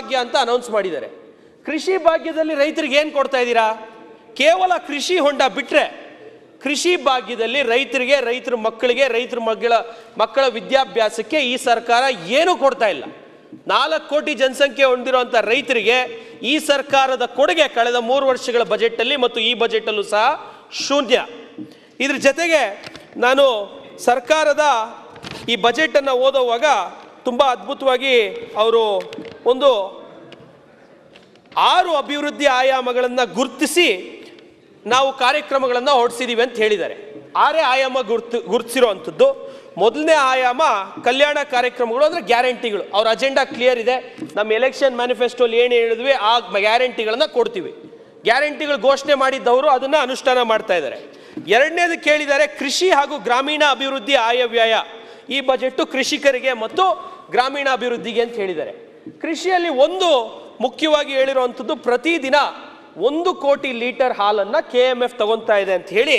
ಭಾಗ್ಯ ಅಂತ ಅನೌನ್ಸ್ ಮಾಡಿದ್ದಾರೆ. ಕೃಷಿ ಭಾಗ್ಯದಲ್ಲಿ ರೈತರಿಗೆ ಏನು ಕೊಡ್ತಾ ಇದ್ದೀರಾ? ಕೇವಲ ಕೃಷಿ ಹೊಂಡ ಬಿಟ್ಟರೆ ಕೃಷಿ ಭಾಗ್ಯದಲ್ಲಿ ರೈತರಿಗೆ, ರೈತರ ಮಕ್ಕಳಿಗೆ, ರೈತರ ಮಕ್ಕಳ ವಿದ್ಯಾಭ್ಯಾಸಕ್ಕೆ ಈ ಸರ್ಕಾರ ಏನೂ ಕೊಡ್ತಾ ಇಲ್ಲ. 4 ಕೋಟಿ ಜನಸಂಖ್ಯೆ ಹೊಂದಿರುವಂಥ ರೈತರಿಗೆ ಈ ಸರ್ಕಾರದ ಕೊಡುಗೆ ಕಳೆದ 3 ವರ್ಷಗಳ ಬಜೆಟಲ್ಲಿ ಮತ್ತು ಈ ಬಜೆಟಲ್ಲೂ ಸಹ ಶೂನ್ಯ. ಇದ್ರ ಜೊತೆಗೆ ನಾನು ಸರ್ಕಾರದ ಈ ಬಜೆಟನ್ನು ಓದುವಾಗ ತುಂಬ ಅದ್ಭುತವಾಗಿ ಅವರು ಒಂದು 6 ಅಭಿವೃದ್ಧಿ ಆಯಾಮಗಳನ್ನು ಗುರುತಿಸಿ ನಾವು ಕಾರ್ಯಕ್ರಮಗಳನ್ನು ಹೊರಡಿಸಿದ್ದೀವಿ ಅಂತ ಹೇಳಿದ್ದಾರೆ. 6 ಆಯಾಮ ಗುರುತಿಸಿರೋ ಅಂಥದ್ದು. ಮೊದಲನೇ ಆಯಾಮ ಕಲ್ಯಾಣ ಕಾರ್ಯಕ್ರಮಗಳು, ಅಂದರೆ ಗ್ಯಾರಂಟಿಗಳು. ಅವ್ರ ಅಜೆಂಡಾ ಕ್ಲಿಯರ್ ಇದೆ. ನಮ್ಮ ಎಲೆಕ್ಷನ್ ಮ್ಯಾನಿಫೆಸ್ಟೋಲಿ ಏನು ಹೇಳಿದ್ವಿ ಆ ಗ್ಯಾರಂಟಿಗಳನ್ನು ಕೊಡ್ತೀವಿ. ಗ್ಯಾರಂಟಿಗಳು ಘೋಷಣೆ ಮಾಡಿದ್ದವರು ಅದನ್ನು ಅನುಷ್ಠಾನ ಮಾಡ್ತಾ ಇದ್ದಾರೆ. ಎರಡನೇದು ಕೇಳಿದ್ದಾರೆ ಕೃಷಿ ಹಾಗೂ ಗ್ರಾಮೀಣ ಅಭಿವೃದ್ಧಿ ಆಯವ್ಯಯ. ಈ ಬಜೆಟ್ ಕೃಷಿಕರಿಗೆ ಮತ್ತು ಗ್ರಾಮೀಣ ಅಭಿವೃದ್ಧಿಗೆ ಅಂತ ಹೇಳಿದ್ದಾರೆ. ಕೃಷಿಯಲ್ಲಿ ಒಂದು ಮುಖ್ಯವಾಗಿ ಹೇಳಿರುವಂಥದ್ದು, ಪ್ರತಿದಿನ 1 ಕೋಟಿ ಲೀಟರ್ ಹಾಲನ್ನು KMF ತಗೊತಾ ಇದೆ ಅಂತ ಹೇಳಿ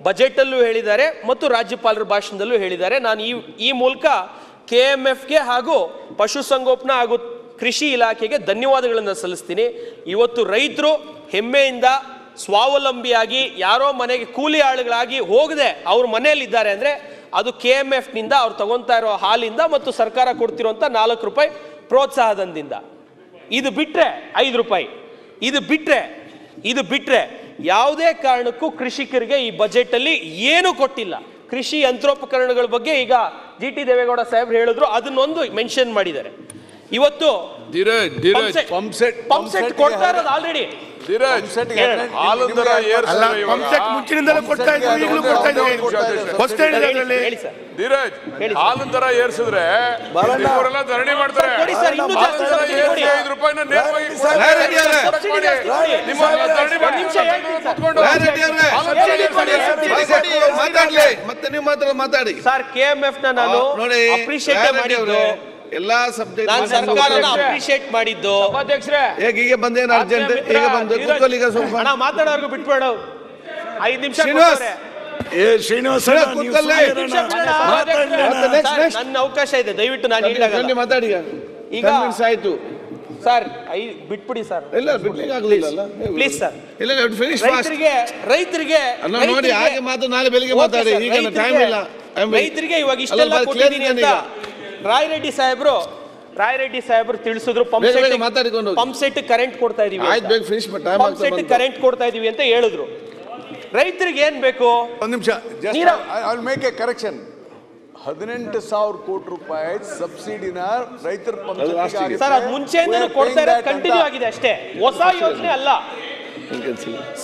ಬಜೆಟಲ್ಲೂ ಹೇಳಿದ್ದಾರೆ ಮತ್ತು ರಾಜ್ಯಪಾಲರ ಭಾಷಣದಲ್ಲೂ ಹೇಳಿದ್ದಾರೆ. ನಾನು ಈ ಮೂಲಕ KMFಗೆ ಹಾಗೂ ಪಶುಸಂಗೋಪನಾ ಹಾಗೂ ಕೃಷಿ ಇಲಾಖೆಗೆ ಧನ್ಯವಾದಗಳನ್ನು ಸಲ್ಲಿಸ್ತೀನಿ. ಇವತ್ತು ರೈತರು ಹೆಮ್ಮೆಯಿಂದ ಸ್ವಾವಲಂಬಿಯಾಗಿ ಯಾರೋ ಮನೆಗೆ ಕೂಲಿ ಆಳುಗಳಾಗಿ ಹೋಗದೆ ಅವ್ರ ಮನೆಯಲ್ಲಿದ್ದಾರೆ ಅಂದರೆ ಅದು KMFನಿಂದ ಅವ್ರು ತಗೊತಾ ಇರೋ ಹಾಲಿಂದ ಮತ್ತು ಸರ್ಕಾರ ಕೊಡ್ತಿರೋಂಥ 4 ರೂಪಾಯಿ ಪ್ರೋತ್ಸಾಹಧನದಿಂದ. ಇದು ಬಿಟ್ಟರೆ 5 ರೂಪಾಯಿ. ಇದು ಬಿಟ್ಟರೆ ಯಾವುದೇ ಕಾರಣಕ್ಕೂ ಕೃಷಿಕರಿಗೆ ಈ ಬಜೆಟಲ್ಲಿ ಏನೂ ಕೊಟ್ಟಿಲ್ಲ. ಕೃಷಿ ಯಂತ್ರೋಪಕರಣಗಳ ಬಗ್ಗೆ ಈಗ GT ದೇವೇಗೌಡ ಸಾಹೇಬ್ರು ಹೇಳಿದ್ರು, ಅದನ್ನೊಂದು ಮೆನ್ಷನ್ ಮಾಡಿದ್ದಾರೆ. ಇವತ್ತು ಪಂಪ್ ಸೆಟ್ ಕೊಡ್ತಾ ಇರೋದು ಆಲ್ರೆಡಿ. ಮುಂಚಿನಿಂದಲೂ ಕೊಡ್ತಾ ಇದ್ದೀವಿ, ಈಗಲೂ ಕೊಡ್ತಾ ಇದ್ದೀವಿ. ಹಾಲಿನ ದರ ಏರ್ಸಿದ್ರೆ ಧರಣಿ ಮಾಡ್ತಾರೆ. 5 ರೂಪಾಯಿನ ಮತ್ತೆ ನೀವು ಮಾತಾಡಿ ಸರ್. KMF ನ ನಾನು ಅಪ್ರಿಶಿಯೇಟ್ ಮಾಡಿದ್ದು, ಎಲ್ಲಾ ಸಬ್ಜೆಕ್ಟ್ ನಾನು ಸರ್ಕಾರನ ಅಪ್ರಿಶಿಯೇಟ್ ಮಾಡಿದ್ದು. ಈಗ ಬಂದೇನು ಅರ್ಜೆಂಟ್, ಈಗ ಬಂದು ಕೂತ್ಕೊಳ್ಳಿ, ಈಗ ಸ್ವಲ್ಪ ಹಣ ಮಾತಾಡೋರ್ಗು ಬಿಟ್ಬೇಡ. 5 ನಿಮಿಷ ನನ್ನ ಅವಕಾಶ ಇದೆ, ದಯವಿಟ್ಟು ನಾನು ಹೇಳಿದಾಗ ಮಾತಾಡಿ. ಈಗ ಆಯ್ತು ಸರ್, ಬಿಟ್ಬಿಡಿ ಸರ್. ಇಲ್ಲ ಬಿಡ್ಲಿಕ್ಕೆ ಆಗ್ಲಿಲ್ಲ ಪ್ಲೀಸ್ ಸರ್. ಇಲ್ಲ ರೈತರಿಗೆ ನೋಡಿ ಹಾಗೆ ಮಾತು, ನಾಳೆ ಬೆಳಿಗ್ಗೆ ಮಾತಾಡಿ, ಈಗ ಟೈಮ್ ಇಲ್ಲ. ರೈತರಿಗೆ ಇವಾಗ ಇಷ್ಟೆಲ್ಲ ಕೊಟ್ಟಿದ್ದೀನಿ ಅಂತ ರಾಯರೆಡ್ಡಿ ಸಾಹೇಬ್ರು ತಿಳಿಸಿದ್ರು. ಪಂಪ್ ಸೆಟ್ ಕರೆಂಟ್ ಕೊಡ್ತಾ ಇದೀವಿ, ಪಂಪ್ ಸೆಟ್ ಕರೆಂಟ್ ಕೊಡ್ತಾ ಇದೀವಿ ಅಂತ ಹೇಳಿದ್ರು. ರೈತರಿಗೆ ಏನ್ ಬೇಕು? ಒಂದು ನಿಮಿಷ, ಮೇಕ್ ಎ ಕರೆಕ್ಷನ್. 18,000 ಕೋಟಿ ರೂಪಾಯಿ ಸಬ್ಸಿಡಿನ ರೈತರ ಸರ್, ಅದು ಮುಂಚೆಯಿಂದಲೂ ಕೊಡ್ತಾ ಇರೋದು ಕಂಟಿನ್ಯೂ ಆಗಿದೆ ಅಷ್ಟೇ, ಹೊಸ ಯೋಜನೆ ಅಲ್ಲ.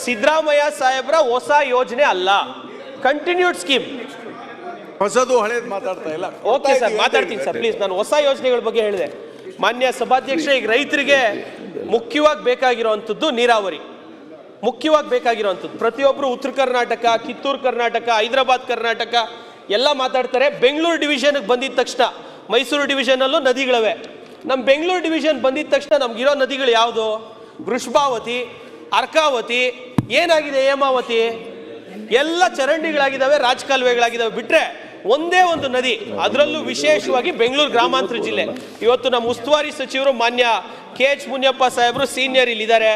ಸಿದ್ದರಾಮಯ್ಯ ಸಾಹೇಬ್ರ ಹೊಸ ಯೋಜನೆ ಅಲ್ಲ, ಕಂಟಿನ್ಯೂಡ್ ಸ್ಕೀಮ್. ಹೊಸದು ಹಳೇದು ಮಾತಾಡ್ತಾ ಇಲ್ಲ. ಓಕೆ ಸರ್, ಮಾತಾಡ್ತೀನಿ ಸರ್, ಪ್ಲೀಸ್. ನಾನು ಹೊಸ ಯೋಜನೆಗಳ ಬಗ್ಗೆ ಹೇಳಿದೆ. ಮಾನ್ಯ ಸಭಾಧ್ಯಕ್ಷ, ಈಗ ರೈತರಿಗೆ ಮುಖ್ಯವಾಗಿ ಬೇಕಾಗಿರುವಂಥದ್ದು ನೀರಾವರಿ. ಪ್ರತಿಯೊಬ್ಬರು ಉತ್ತರ ಕರ್ನಾಟಕ, ಕಿತ್ತೂರು ಕರ್ನಾಟಕ, ಹೈದರಾಬಾದ್ ಕರ್ನಾಟಕ ಎಲ್ಲ ಮಾತಾಡ್ತಾರೆ. ಬೆಂಗಳೂರು ಡಿವಿಷನ್ಗೆ ಬಂದಿದ ತಕ್ಷಣ, ಮೈಸೂರು ಡಿವಿಷನಲ್ಲೂ ನದಿಗಳಿವೆ. ನಮ್ಮ ಬೆಂಗಳೂರು ಡಿವಿಷನ್ ಬಂದಿದ ತಕ್ಷಣ ನಮ್ಗಿರೋ ನದಿಗಳು ಯಾವುದು? ವೃಷಭಾವತಿ, ಅರ್ಕಾವತಿ, ಏನಾಗಿದೆ ಹೇಮಾವತಿ, ಎಲ್ಲ ಚರಂಡಿಗಳಾಗಿದ್ದಾವೆ, ರಾಜಕಾಲುವೆಗಳಾಗಿದ್ದಾವೆ. ಬಿಟ್ಟರೆ ಒಂದೇ ಒಂದು ನದಿ, ಅದರಲ್ಲೂ ವಿಶೇಷವಾಗಿ ಬೆಂಗಳೂರು ಗ್ರಾಮಾಂತರ ಜಿಲ್ಲೆ. ಇವತ್ತು ನಮ್ಮ ಉಸ್ತುವಾರಿ ಸಚಿವರು ಮಾನ್ಯ KH ಮುನಿಯಪ್ಪ ಸಾಹೇಬರು ಸೀನಿಯರ್ ಇಲ್ಲಿದ್ದಾರೆ.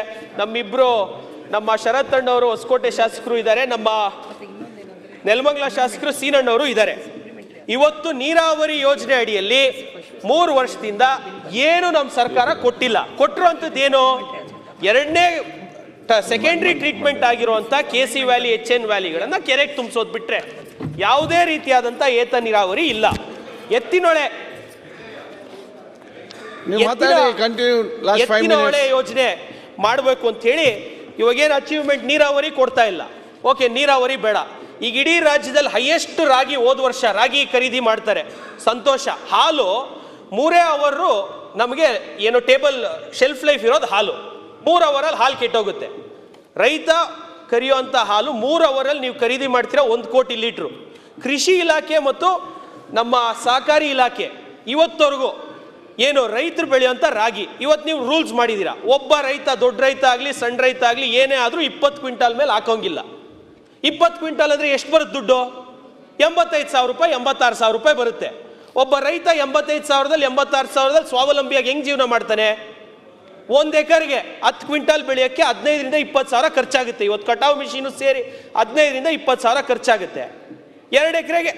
ನಮ್ಮ ಶರತ್ ಅಣ್ಣವರು ಹೊಸಕೋಟೆ ಶಾಸಕರು ಇದ್ದಾರೆ, ನಮ್ಮ ನೆಲಮಂಗಲ ಶಾಸಕರು ಸೀನಣ್ಣವರು ಇದ್ದಾರೆ. ಇವತ್ತು ನೀರಾವರಿ ಯೋಜನೆ ಅಡಿಯಲ್ಲಿ 3 ವರ್ಷದಿಂದ ಏನು ನಮ್ಮ ಸರ್ಕಾರ ಕೊಟ್ಟಿಲ್ಲ. ಕೊಟ್ಟಿರುವಂಥದ್ದು ಏನು? ಎರಡನೇ ಸೆಕೆಂಡ್ರಿ ಟ್ರೀಟ್ಮೆಂಟ್ ಆಗಿರುವಂಥ KC ವ್ಯಾಲಿ, HN ವ್ಯಾಲಿಗಳನ್ನು ಕೆರೆಗೆ ತುಂಬಿಸೋದು ಬಿಟ್ಟರೆ ಯಾವುದೇ ರೀತಿಯಾದಂಥ ಏತ ನೀರಾವರಿ ಇಲ್ಲ. ಎತ್ತಿನೊಳೆ ಯೋಜನೆ ಮಾಡಬೇಕು ಅಂತ ಹೇಳಿ ಇವಾಗೇನು ಅಚೀವ್ಮೆಂಟ್, ನೀರಾವರಿ ಕೊಡ್ತಾ ಇಲ್ಲ. ಓಕೆ, ನೀರಾವರಿ ಬೇಡ. ಈಗ ಇಡೀ ರಾಜ್ಯದಲ್ಲಿ ಹೈಯೆಸ್ಟ್ ರಾಗಿ ಹೋದ ವರ್ಷ ರಾಗಿ ಖರೀದಿ ಮಾಡ್ತಾರೆ, ಸಂತೋಷ. ಹಾಲು 3 ಅವರು ನಮಗೆ ಏನು ಟೇಬಲ್ ಶೆಲ್ಫ್ ಲೈಫ್ ಇರೋದು ಹಾಲು, 3 ಅವರಲ್ಲಿ ಹಾಲು ಕೆಟ್ಟೋಗುತ್ತೆ. ರೈತ ಕರಿಯುವಂಥ ಹಾಲು 3 ಅವರಲ್ಲಿ ನೀವು ಖರೀದಿ ಮಾಡ್ತೀರಾ 1 ಕೋಟಿ ಲೀಟ್ರು. ಕೃಷಿ ಇಲಾಖೆ ಮತ್ತು ನಮ್ಮ ಸಹಕಾರಿ ಇಲಾಖೆ ಇವತ್ತವರೆಗೂ ಏನು ರೈತರು ಬೆಳೆಯುವಂಥ ರಾಗಿ ಇವತ್ತು ನೀವು ರೂಲ್ಸ್ ಮಾಡಿದ್ದೀರಾ. ಒಬ್ಬ ರೈತ, ದೊಡ್ಡ ರೈತ ಆಗಲಿ ಸಣ್ಣ ರೈತ ಆಗಲಿ ಏನೇ ಆದರೂ 20 ಕ್ವಿಂಟಾಲ್ ಮೇಲೆ ಹಾಕೋಂಗಿಲ್ಲ. 20 ಕ್ವಿಂಟಾಲ್ ಅಂದರೆ ಎಷ್ಟು ಬರುತ್ತೆ ದುಡ್ಡು? 85,000 ರೂಪಾಯಿ, 86,000 ರೂಪಾಯಿ ಬರುತ್ತೆ. ಒಬ್ಬ ರೈತ 85,000ದಲ್ಲಿ 86,000ದಲ್ಲಿ ಸ್ವಾವಲಂಬಿಯಾಗಿ ಹೆಂಗೆ ಜೀವನ ಮಾಡ್ತಾನೆ? 1 ಎಕರೆಗೆ 10 ಕ್ವಿಂಟಲ್ ಬೆಳೆಯೋಕ್ಕೆ 15ರಿಂದ 20 ಸಾವಿರ ಖರ್ಚಾಗುತ್ತೆ. ಇವತ್ತು ಕಟಾವು ಮಿಷಿನು ಸೇರಿ 15ರಿಂದ 20 ಸಾವಿರ ಖರ್ಚಾಗುತ್ತೆ. 2 ಎಕರೆಗೆ